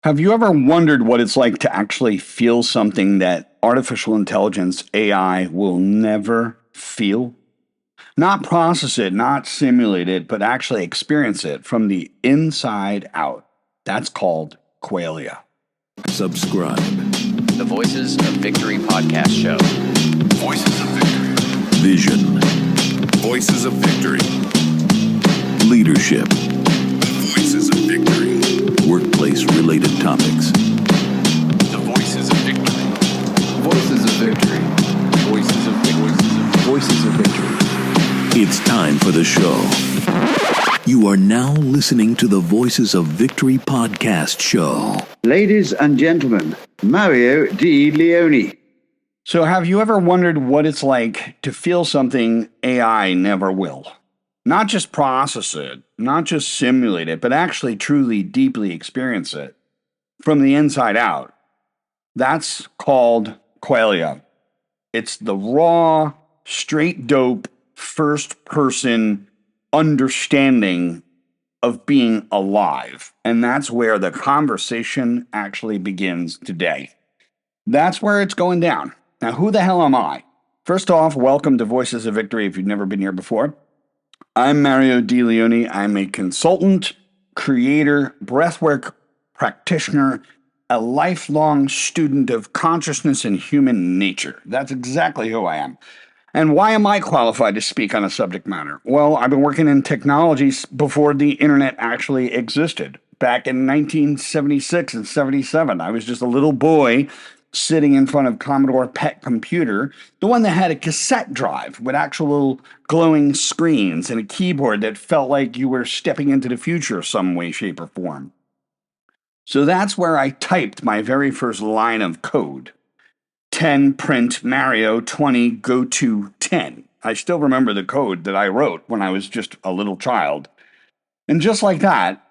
Have you ever wondered what it's like to actually feel something that artificial intelligence, AI, will never feel? Not process it, not simulate it, but actually experience it from the inside out. That's called Qualia. Subscribe. The Voices of Victory podcast show. Voices of Victory. Vision. Voices of Victory. Leadership. Voices of Victory. Workplace-related topics. The Voices of Victory. Voices of Victory. Voices of Victory. Voices of Victory. It's time for the show. You are now listening to the Voices of Victory podcast show. Ladies and gentlemen, Mario Di Leone. So, have you ever wondered what it's like to feel something AI never will? Not just process it, not just simulate it, but actually truly, deeply experience it from the inside out. That's called Qualia. It's the raw, straight dope, first person understanding of being alive. And that's where the conversation actually begins today. That's where it's going down. Now, who the hell am I? First off, welcome to Voices of Victory if you've never been here before. I'm Mario Di Leone. I'm a consultant, creator, breathwork practitioner, a lifelong student of consciousness and human nature. That's exactly who I am. And why am I qualified to speak on a subject matter? Well, I've been working in technologies before the internet actually existed. Back in 1976 and 77, I was just a little boy sitting in front of Commodore PET computer, the one that had a cassette drive with actual glowing screens and a keyboard that felt like you were stepping into the future some way, shape, or form. So that's where I typed my very first line of code. 10 print Mario, 20 go to 10. I still remember the code that I wrote when I was just a little child. And just like that,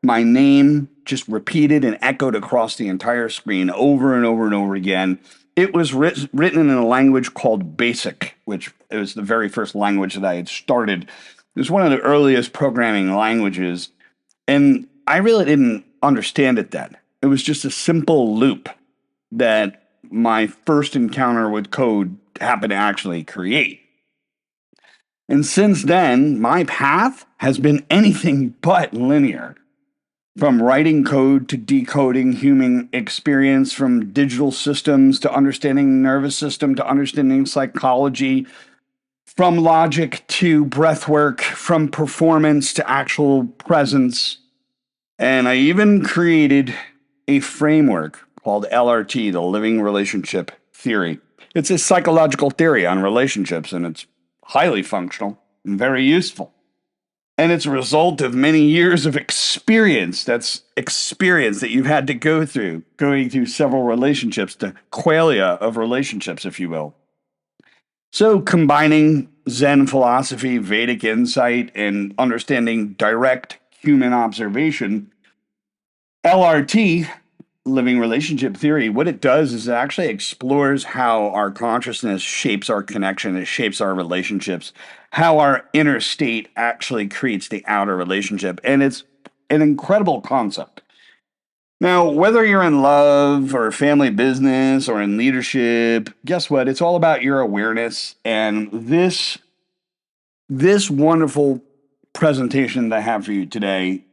my name just repeated and echoed across the entire screen over and over and over again. It was written in a language called BASIC, which was the very first language that I had started. It was one of the earliest programming languages, and I really didn't understand it then. It was just a simple loop that my first encounter with code happened to actually create. And since then, my path has been anything but linear. From writing code to decoding human experience, from digital systems to understanding nervous system to understanding psychology, from logic to breathwork, from performance to actual presence. And I even created a framework called LRT, the Living Relationship Theory. It's a psychological theory on relationships, and it's highly functional and very useful. And it's a result of many years of experience. That's experience that you've had to go through, going through several relationships, the qualia of relationships, if you will. So combining Zen philosophy, Vedic insight, and understanding direct human observation, LRT, Living Relationship Theory, what it does is it actually explores how our consciousness shapes our connection, it shapes our relationships, how our inner state actually creates the outer relationship. And it's an incredible concept. Now, whether you're in love or family business or in leadership, guess what? It's all about your awareness. And this wonderful presentation that I have for you today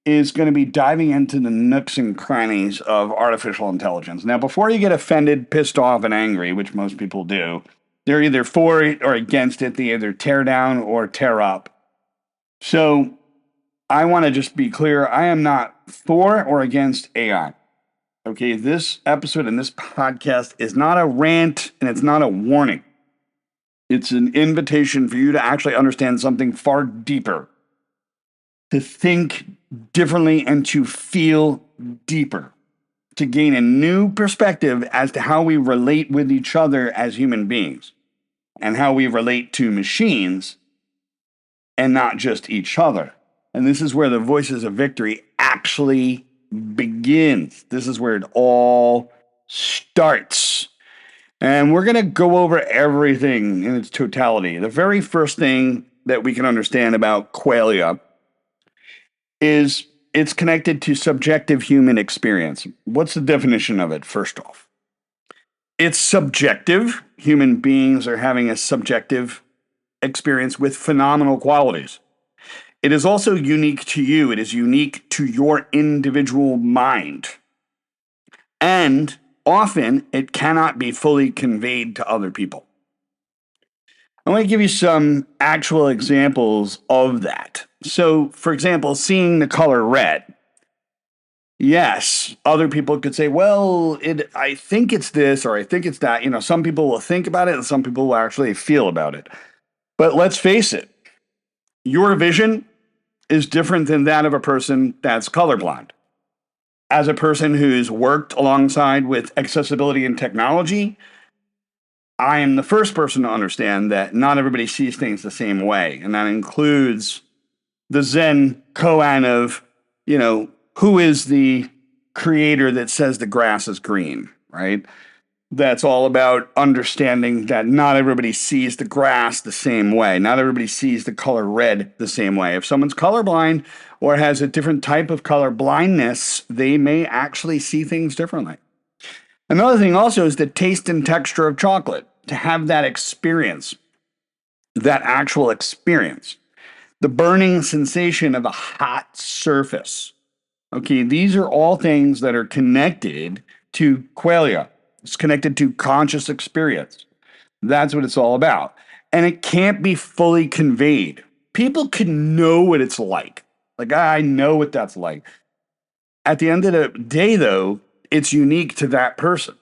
is going to be diving into the nooks and crannies of artificial intelligence. Now, before you get offended, pissed off, and angry, which most people do, they're either for it or against it. They either tear down or tear up. So I want to just be clear. I am not for or against AI. Okay, this episode and this podcast is not a rant and it's not a warning. It's an invitation for you to actually understand something far deeper, to think differently and to feel deeper, to gain a new perspective as to how we relate with each other as human beings and how we relate to machines and not just each other. And this is where the Voices of Victory actually begins. This is where it all starts. And we're going to go over everything in its totality. The very first thing that we can understand about Qualia is it's connected to subjective human experience. What's the definition of it, first off? It's subjective. Human beings are having a subjective experience with phenomenal qualities. It is also unique to you. It is unique to your individual mind. And often it cannot be fully conveyed to other people. I want to give you some actual examples of that. So, for example, seeing the color red. Yes, other people could say, well, I think it's this or I think it's that. You know, some people will think about it and some people will actually feel about it. But let's face it, your vision is different than that of a person that's colorblind. As a person who's worked alongside with accessibility and technology, I am the first person to understand that not everybody sees things the same way. And that includes the Zen koan of, you know, who is the creator that says the grass is green, right? That's all about understanding that not everybody sees the grass the same way. Not everybody sees the color red the same way. If someone's colorblind or has a different type of color blindness, they may actually see things differently. Another thing also is the taste and texture of chocolate. To have that experience, that actual experience. The burning sensation of a hot surface. Okay, these are all things that are connected to qualia. It's connected to conscious experience. That's what it's all about. And it can't be fully conveyed. People can know what it's like. Like, I know what that's like. At the end of the day, though, it's unique to that person.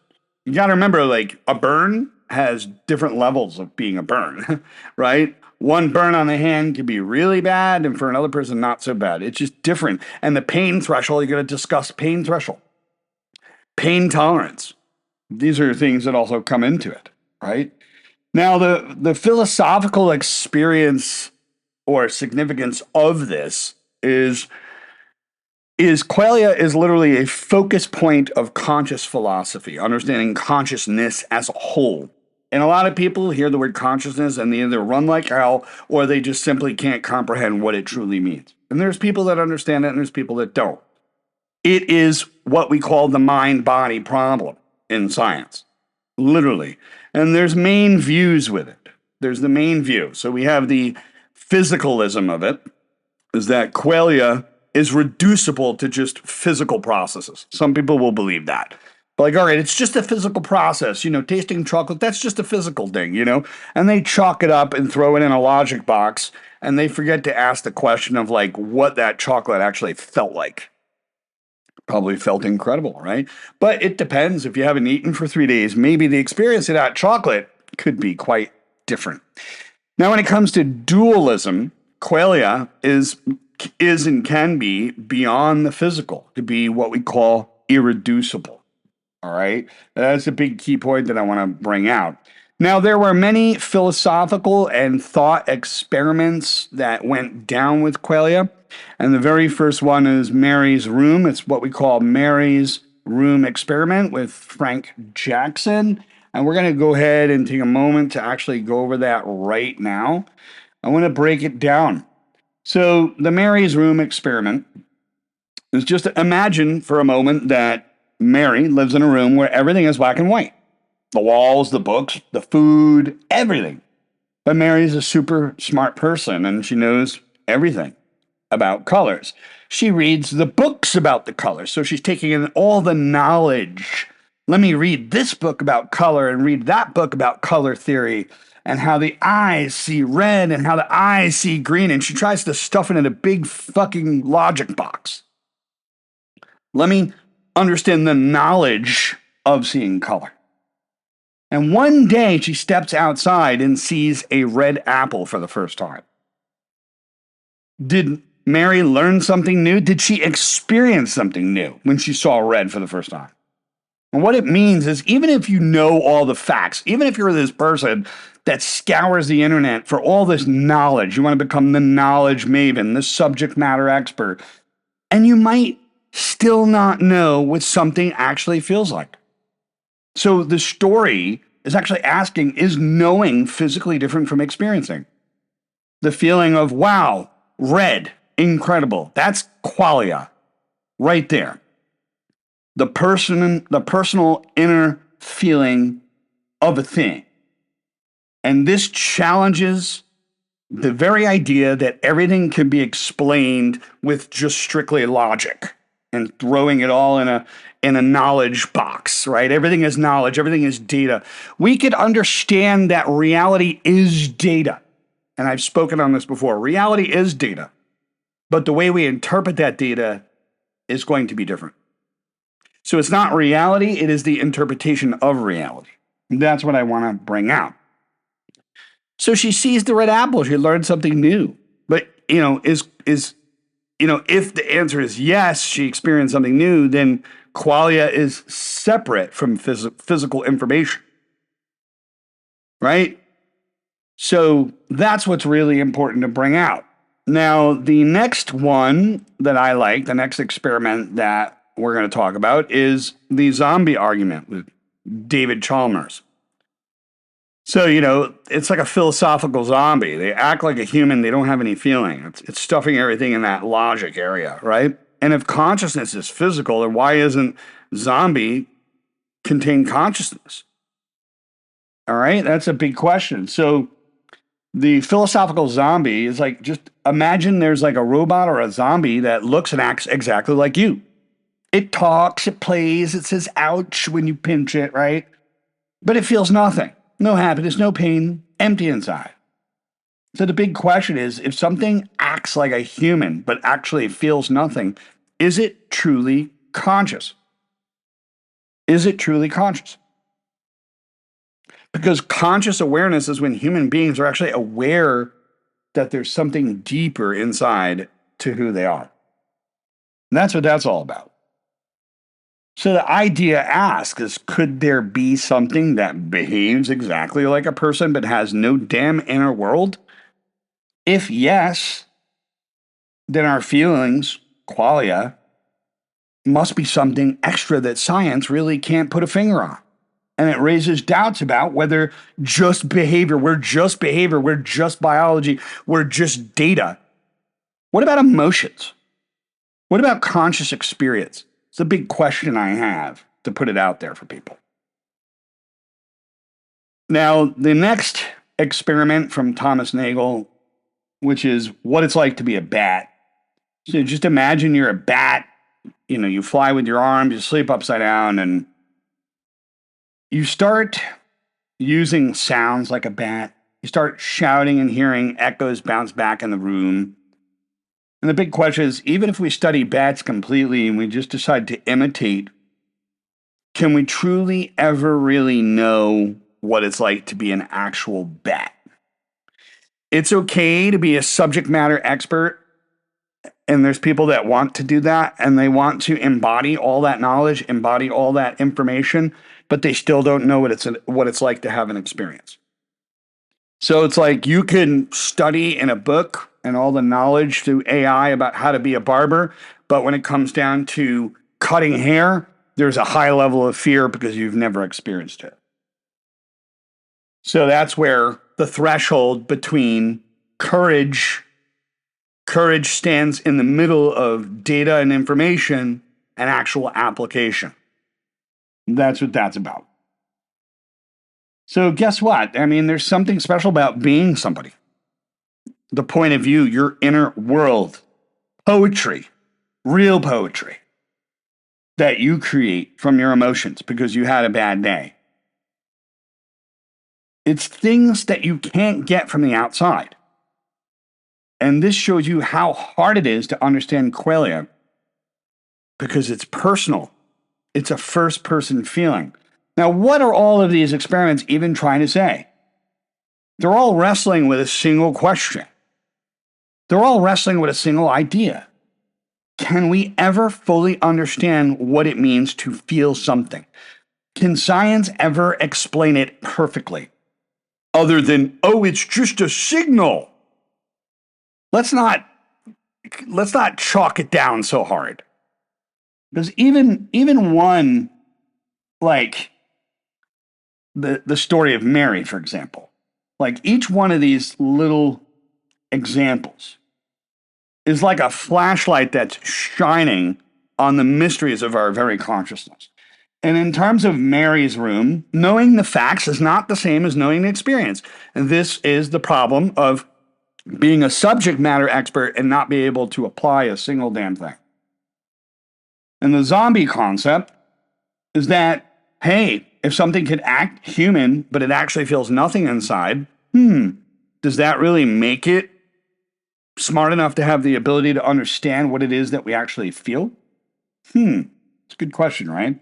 You got to remember, like, a burn has different levels of being a burn, right? One burn on the hand can be really bad, and for another person, not so bad. It's just different. And the pain threshold, you got to discuss pain threshold, pain tolerance. These are things that also come into it, right? Now, the philosophical experience or significance of this is qualia is literally a focus point of conscious philosophy, understanding consciousness as a whole. And a lot of people hear the word consciousness and they either run like hell or they just simply can't comprehend what it truly means. And there's people that understand it and there's people that don't. It is what we call the mind-body problem in science, literally. And there's main views with it. There's the main view. So we have the physicalism of it, is that qualia is reducible to just physical processes. Some people will believe that. But like, all right, it's just a physical process. You know, tasting chocolate, that's just a physical thing, you know? And they chalk it up and throw it in a logic box, and they forget to ask the question of, like, what that chocolate actually felt like. Probably felt incredible, right? But it depends. If you haven't eaten for 3 days, maybe the experience of that chocolate could be quite different. Now, when it comes to dualism, qualia is and can be beyond the physical, to be what we call irreducible. All right, that's a big key point that I want to bring out. Now, there were many philosophical and thought experiments that went down with qualia. And the very first one is Mary's Room. It's what we call Mary's Room experiment with Frank Jackson. And we're going to go ahead and take a moment to actually go over that right now. I want to break it down. So the Mary's Room experiment is just imagine for a moment that Mary lives in a room where everything is black and white. The walls, the books, the food, everything. But Mary's a super smart person and she knows everything about colors. She reads the books about the colors. So she's taking in all the knowledge. Let me read this book about color and read that book about color theory and how the eyes see red and how the eyes see green. And she tries to stuff it in a big fucking logic box. Let me understand the knowledge of seeing color. And one day she steps outside and sees a red apple for the first time. Did Mary learn something new? Did she experience something new when she saw red for the first time? And what it means is even if you know all the facts, even if you're this person that scours the internet for all this knowledge, you want to become the knowledge maven, the subject matter expert, and you might still not know what something actually feels like. So the story is actually asking, is knowing physically different from experiencing? The feeling of, wow, red, incredible. That's qualia. right there. The personal inner feeling of a thing. And this challenges the very idea that everything can be explained with just strictly logic and throwing it all in a knowledge box, right? Everything is knowledge, everything is data. We could understand that reality is data. And I've spoken on this before. Reality is data. But the way we interpret that data is going to be different. So it's not reality, it is the interpretation of reality. And that's what I want to bring out. So she sees the red apple, she learned something new. But, if the answer is yes, she experienced something new, then qualia is separate from physical information. Right? So that's what's really important to bring out. Now, the next one that I like, the next experiment that we're going to talk about is the zombie argument with David Chalmers. So, it's like a philosophical zombie. They act like a human. They don't have any feeling. It's stuffing everything in that logic area, right? And if consciousness is physical, then why isn't zombie contain consciousness? All right, that's a big question. So the philosophical zombie is like, just imagine there's like a robot or a zombie that looks and acts exactly like you. It talks, it plays, it says ouch when you pinch it, right? But it feels nothing. No happiness, no pain, empty inside. So the big question is, if something acts like a human but actually feels nothing, is it truly conscious? Is it truly conscious? Because conscious awareness is when human beings are actually aware that there's something deeper inside to who they are. And that's what that's all about. So the idea asked is, could there be something that behaves exactly like a person but has no damn inner world? If yes, then our feelings, qualia, must be something extra that science really can't put a finger on. And it raises doubts about whether just behavior, we're just biology, we're just data. What about emotions? What about conscious experience? It's a big question I have to put it out there for people. Now, the next experiment from Thomas Nagel, which is what it's like to be a bat. So just imagine you're a bat, you fly with your arms, you sleep upside down, and you start using sounds like a bat. You start shouting and hearing echoes bounce back in the room. And the big question is, even if we study bats completely and we just decide to imitate, can we truly ever really know what it's like to be an actual bat? It's okay to be a subject matter expert, and there's people that want to do that, and they want to embody all that knowledge, embody all that information, but they still don't know what it's like to have an experience. So it's like you can study in a book and all the knowledge through AI about how to be a barber, but when it comes down to cutting hair, there's a high level of fear because you've never experienced it. So that's where the threshold between courage stands in the middle of data and information and actual application. That's what that's about. So guess what? There's something special about being somebody. The point of view, your inner world, poetry, real poetry that you create from your emotions because you had a bad day. It's things that you can't get from the outside. And this shows you how hard it is to understand qualia because it's personal. It's a first-person feeling. Now, what are all of these experiments even trying to say? They're all wrestling with a single question. They're all wrestling with a single idea. Can we ever fully understand what it means to feel something? Can science ever explain it perfectly? Other than, it's just a signal. Let's not chalk it down so hard. Because even one, like the story of Mary, for example, like each one of these little examples is like a flashlight that's shining on the mysteries of our very consciousness. And in terms of Mary's room, knowing the facts is not the same as knowing the experience. And this is the problem of being a subject matter expert and not be able to apply a single damn thing. And the zombie concept is that, hey, if something could act human, but it actually feels nothing inside, does that really make it smart enough to have the ability to understand what it is that we actually feel? It's a good question, right?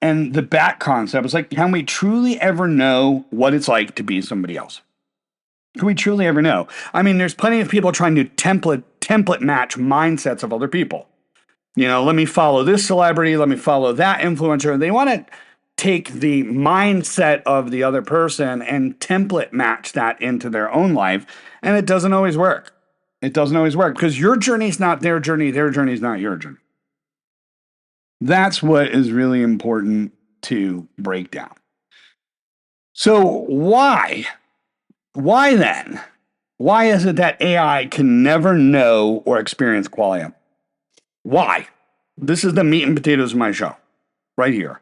And the bat concept is like, can we truly ever know what it's like to be somebody else? Can we truly ever know? I mean, there's plenty of people trying to template match mindsets of other people. Let me follow this celebrity, let me follow that influencer. They want to take the mindset of the other person and template match that into their own life, and it doesn't always work. It doesn't always work because your journey is not their journey is not your journey. That's what is really important to break down. So why? Why then? Why is it that AI can never know or experience qualia? Why? This is the meat and potatoes of my show, right here.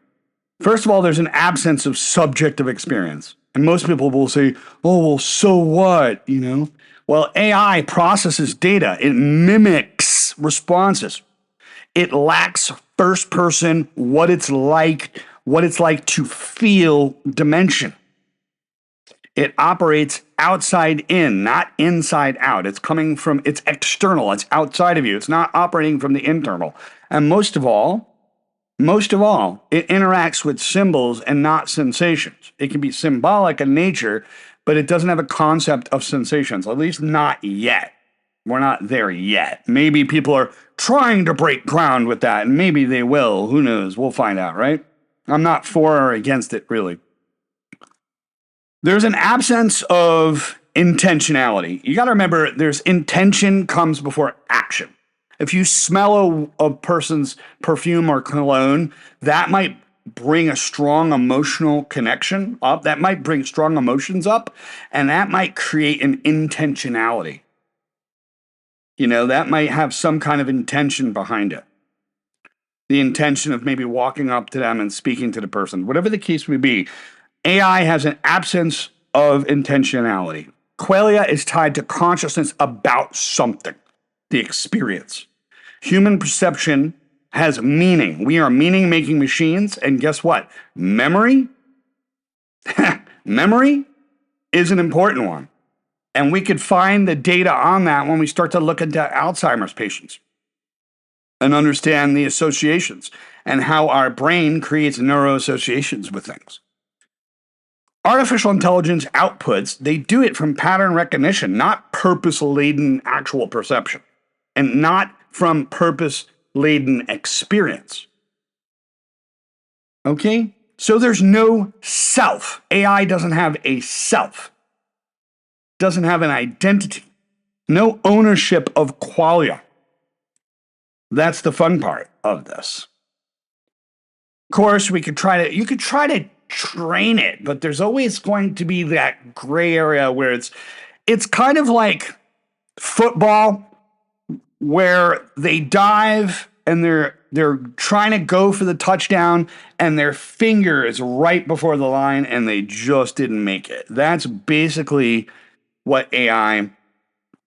First of all, there's an absence of subjective experience. And most people will say, oh, well, so what? Well, AI processes data. It mimics responses. It lacks first person, what it's like to feel dimension. It operates outside in, not inside out. It's external. It's outside of you. It's not operating from the internal. And most of all, it interacts with symbols and not sensations. It can be symbolic in nature, but it doesn't have a concept of sensations, at least not yet. We're not there yet. Maybe people are trying to break ground with that, and maybe they will. Who knows? We'll find out, right? I'm not for or against it, really. There's an absence of intentionality. You got to remember, there's intention comes before action. If you smell a person's perfume or cologne, that might bring a strong emotional connection up. That might bring strong emotions up, and that might create an intentionality. That might have some kind of intention behind it. The intention of maybe walking up to them and speaking to the person. Whatever the case may be, AI has an absence of intentionality. Qualia is tied to consciousness about something, the experience. Human perception has meaning. We are meaning-making machines, and guess what? Memory? Memory is an important one. And we could find the data on that when we start to look into Alzheimer's patients and understand the associations and how our brain creates neuro associations with things. Artificial intelligence outputs, they do it from pattern recognition, not purpose-laden actual perception, and not from purpose-laden experience. Okay? So there's no self. AI doesn't have a self. Doesn't have an identity. No ownership of qualia. That's the fun part of this. Of course, you could try to train it, but there's always going to be that gray area where it's kind of like football, where they dive and they're trying to go for the touchdown and their finger is right before the line and they just didn't make it. That's basically what AI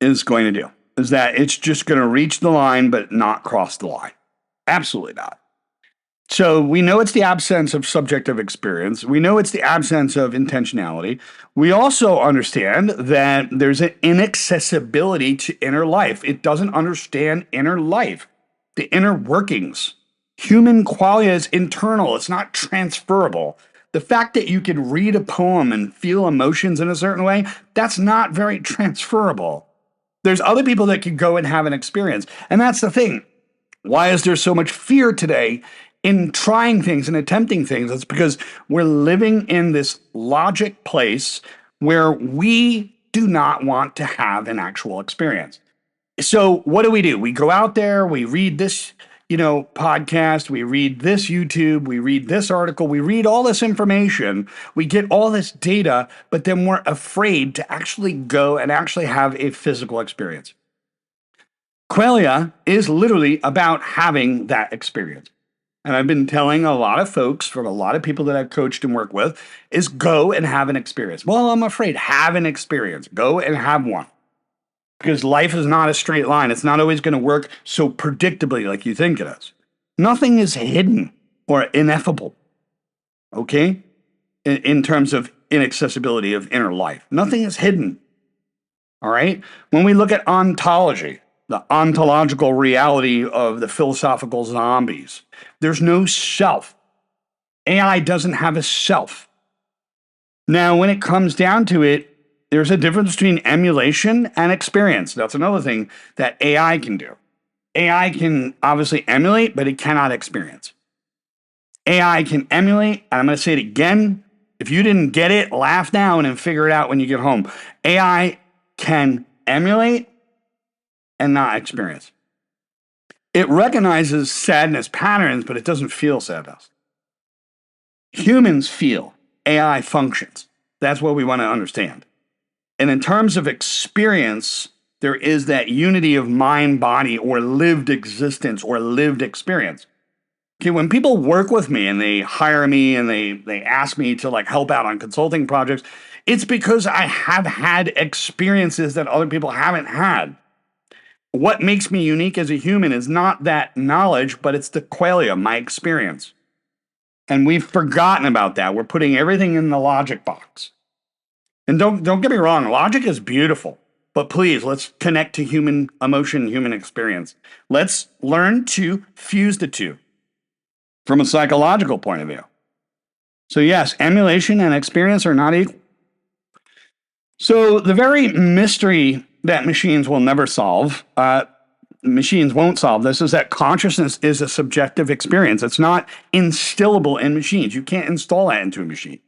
is going to do, is that it's just going to reach the line but not cross the line. Absolutely not. So we know it's the absence of subjective experience. We know it's the absence of intentionality. We also understand that there's an inaccessibility to inner life. It doesn't understand inner life, the inner workings. Human qualia is internal. It's not transferable. The fact that you could read a poem and feel emotions in a certain way, that's not very transferable. There's other people that could go and have an experience. And that's the thing. Why is there so much fear today in trying things and attempting things? It's because we're living in this logic place where we do not want to have an actual experience. So what do? We go out there, we read this, podcast, we read this YouTube, we read this article, we read all this information, we get all this data, but then we're afraid to actually go and actually have a physical experience. Qualia is literally about having that experience. And I've been telling a lot of folks, from a lot of people that I've coached and worked with, is go and have an experience. Well, I'm afraid, have an experience. Go and have one. Because life is not a straight line. It's not always going to work so predictably like you think it is. Nothing is hidden or ineffable, okay? In terms of inaccessibility of inner life. Nothing is hidden, all right? When we look at ontology, the ontological reality of the philosophical zombies, there's no self. AI doesn't have a self. Now, when it comes down to it, there's a difference between emulation and experience. That's another thing that AI can do. AI can obviously emulate, but it cannot experience. AI can emulate, and I'm going to say it again. If you didn't get it, laugh now and figure it out when you get home. AI can emulate and not experience. It recognizes sadness patterns, but it doesn't feel sadness. Humans feel. AI functions. That's what we want to understand. And in terms of experience, there is that unity of mind, body, or lived existence or lived experience. Okay, when people work with me and they hire me and they ask me to like help out on consulting projects, it's because I have had experiences that other people haven't had. What makes me unique as a human is not that knowledge, but it's the qualia, my experience. And we've forgotten about that. We're putting everything in the logic box. And don't get me wrong, logic is beautiful, but please, let's connect to human emotion, human experience. Let's learn to fuse the two from a psychological point of view. So yes, emulation and experience are not equal. So the very mystery that machines will never solve, machines won't solve this, is that consciousness is a subjective experience. It's not instillable in machines. You can't install that into a machine.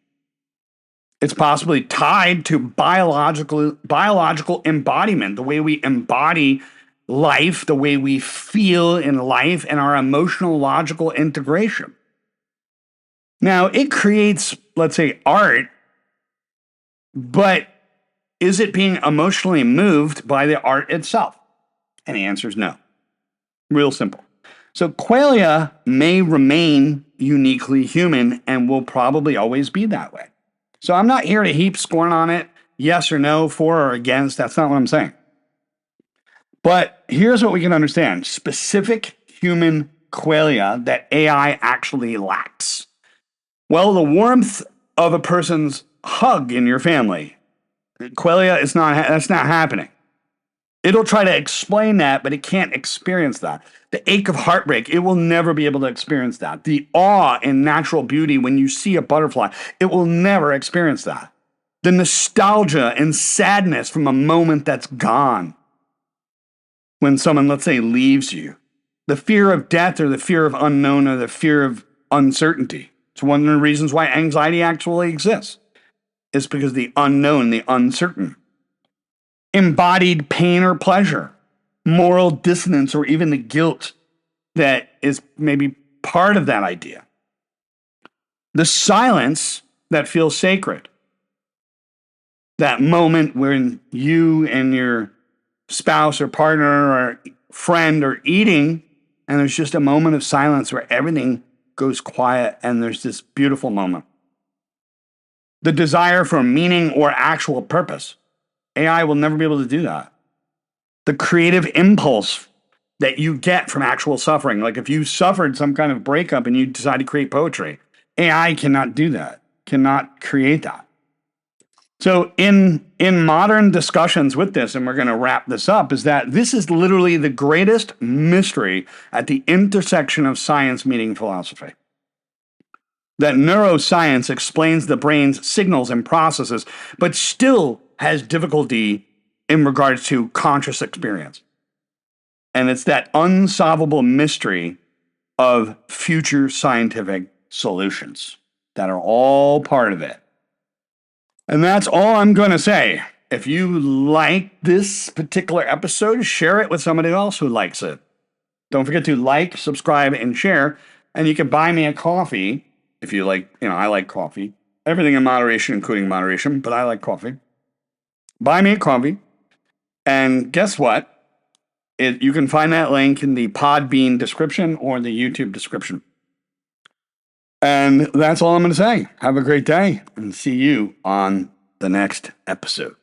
It's possibly tied to biological embodiment, the way we embody life, the way we feel in life, and our emotional logical integration. Now, it creates, let's say, art, but is it being emotionally moved by the art itself? And the answer is no. Real simple. So qualia may remain uniquely human and will probably always be that way. So I'm not here to heap scorn on it, yes or no, for or against. That's not what I'm saying. But here's what we can understand. Specific human qualia that AI actually lacks. Well, the warmth of a person's hug in your family. Qualia is that's not happening. It'll try to explain that, but it can't experience that. The ache of heartbreak, it will never be able to experience that. The awe in natural beauty when you see a butterfly, it will never experience that. The nostalgia and sadness from a moment that's gone. When someone, let's say, leaves you. The fear of death or the fear of unknown or the fear of uncertainty. It's one of the reasons why anxiety actually exists. It's because the unknown, the uncertain. Embodied pain or pleasure, moral dissonance, or even the guilt that is maybe part of that idea. The silence that feels sacred. That moment when you and your spouse or partner or friend are eating, and there's just a moment of silence where everything goes quiet and there's this beautiful moment. The desire for meaning or actual purpose. AI will never be able to do that. The creative impulse that you get from actual suffering. Like if you suffered some kind of breakup and you decide to create poetry, AI cannot do that, cannot create that. So in modern discussions with this, and we're going to wrap this up, is that this is literally the greatest mystery at the intersection of science meeting philosophy. That neuroscience explains the brain's signals and processes, but still has difficulty in regards to conscious experience. And it's that unsolvable mystery of future scientific solutions that are all part of it. And that's all I'm going to say. If you like this particular episode, share it with somebody else who likes it. Don't forget to like, subscribe, and share. And you can buy me a coffee if you like, I like coffee. Everything in moderation, including moderation, but I like coffee. Buy me a coffee. And guess what? You can find that link in the Podbean description or the YouTube description. And that's all I'm going to say. Have a great day and see you on the next episode.